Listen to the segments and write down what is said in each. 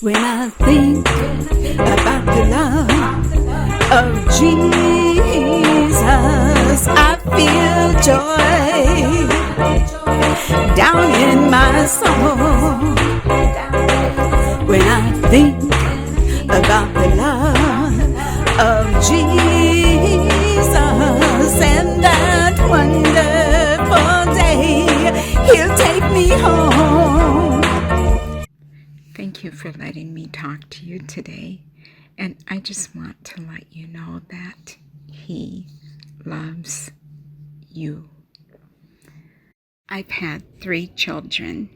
When I think about the love of Jesus, I feel joy down in my soul. When I think about the love of Jesus and that wonderful day He'll take me home. Thank you for letting me talk to you today. And I just want to let you know that He loves you. I've had 3 children,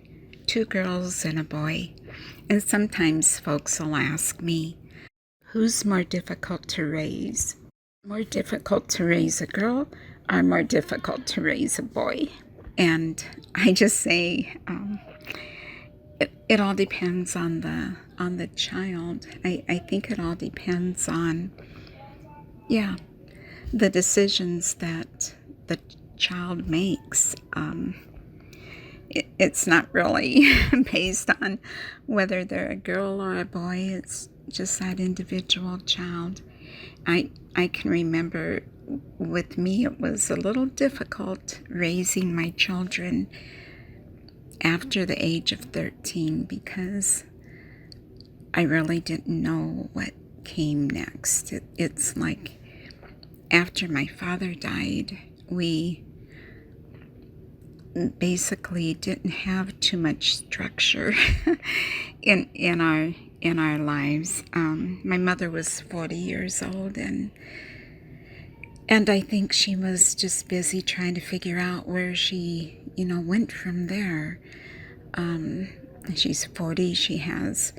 2 girls and a boy. And sometimes folks will ask me, who's more difficult to raise? More difficult to raise a girl or more difficult to raise a boy? And I just say, it all depends on the child. I think it all depends on, the decisions that the child makes. It's not really based on whether they're a girl or a boy. It's just that individual child. I can remember with me it was a little difficult raising my children after the age of 13 because I really didn't know what came next. It's like after my father died, we basically didn't have too much structure in our lives. My mother was 40 years old, and I think she was just busy trying to figure out where she, went from there. She's 40. She has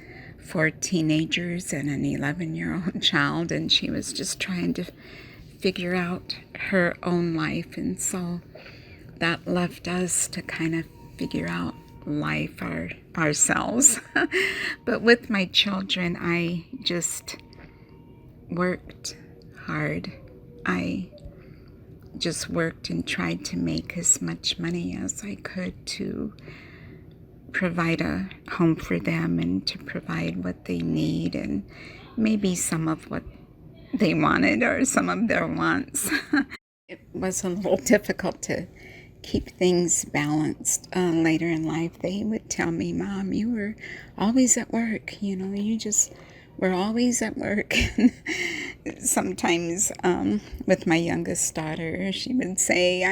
4 teenagers and an 11-year-old child, and she was just trying to figure out her own life. And so that left us to kind of figure out life ourselves. But with my children, I just worked hard. I just worked and tried to make as much money as I could to provide a home for them and to provide what they need and maybe some of what they wanted or some of their wants. It was a little difficult to keep things balanced. Later in life, they would tell me, Mom, you were always at work. You just were always at work. Sometimes with my youngest daughter, she would say,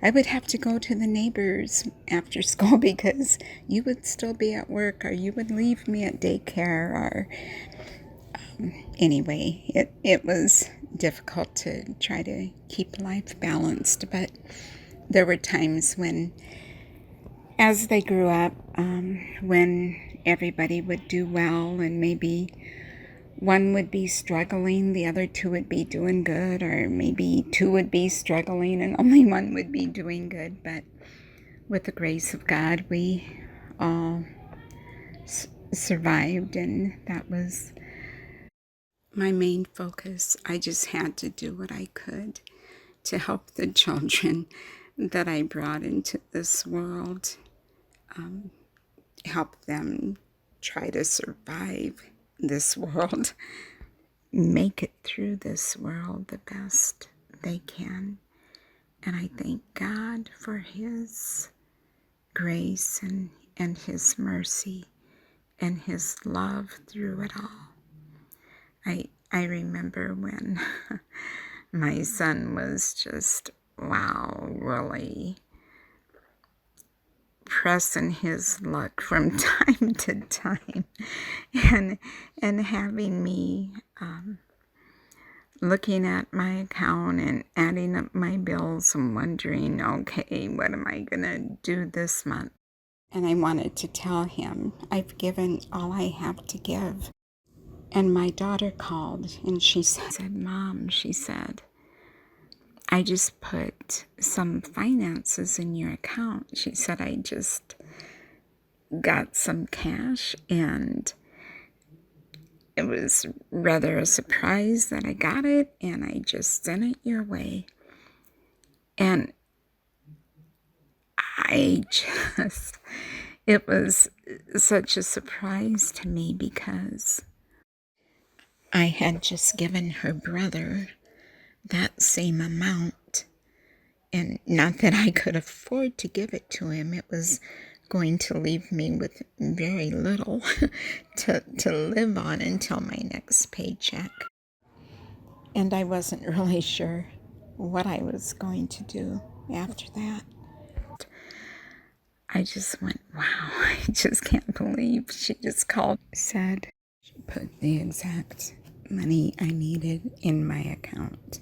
I would have to go to the neighbors after school because you would still be at work, or you would leave me at daycare, or anyway, it was difficult to try to keep life balanced. But there were times when, as they grew up, when everybody would do well and maybe one would be struggling, the other 2 would be doing good, or maybe 2 would be struggling and only 1 would be doing good. But with the grace of God, we all survived, and that was my main focus. I just had to do what I could to help the children that I brought into this world, help them try to survive this world, make it through this world the best they can. And I thank God for His grace and His mercy and His love through it all. I remember when my son was just, really pressing his luck from time to time, and having me looking at my account and adding up my bills and wondering, okay, what am I gonna do this month? And I wanted to tell him, I've given all I have to give. And my daughter called and she said, Mom, she said, I just put some finances in your account. She said, I just got some cash, and it was rather a surprise that I got it, and I just sent it your way. And I just, It was such a surprise to me because I had just given her brother that same amount, and not that I could afford to give it to him. It was going to leave me with very little to live on until my next paycheck. And I wasn't really sure what I was going to do after that. I just went, wow, I just can't believe she just called, said she put the exact money I needed in my account.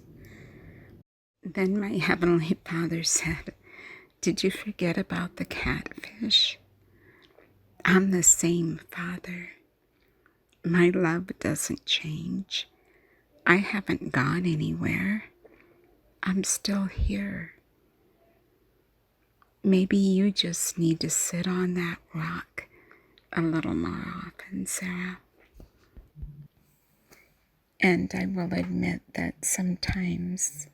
Then my Heavenly Father said, did you forget about the catfish? I'm the same Father. My love doesn't change. I haven't gone anywhere. I'm still here. Maybe you just need to sit on that rock a little more often, Sarah. And I will admit that sometimes,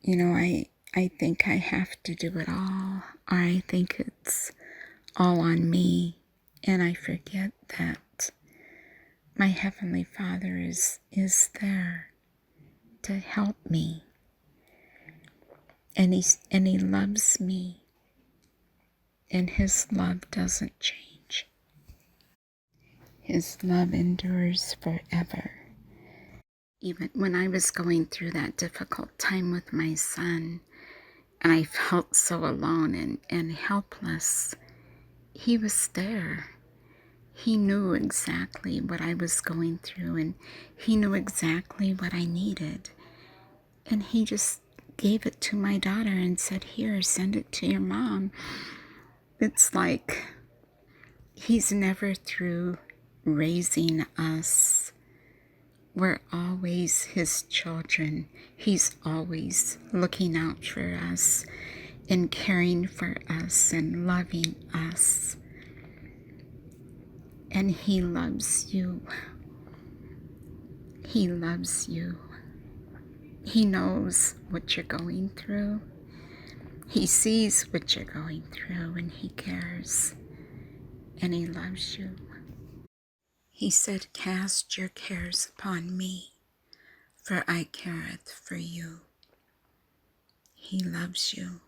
I think I have to do it all, or I think it's all on me, and I forget that my Heavenly Father is there to help me, and He loves me, and His love doesn't change. His love endures forever. Even when I was going through that difficult time with my son, and I felt so alone and helpless, He was there. He knew exactly what I was going through, and He knew exactly what I needed. And He just gave it to my daughter and said, here, send it to your mom. It's like He's never through raising us. We're always His children. He's always looking out for us and caring for us and loving us. And He loves you. He loves you. He knows what you're going through. He sees what you're going through, and He cares. And He loves you. He said, cast your cares upon me, for I careth for you. He loves you.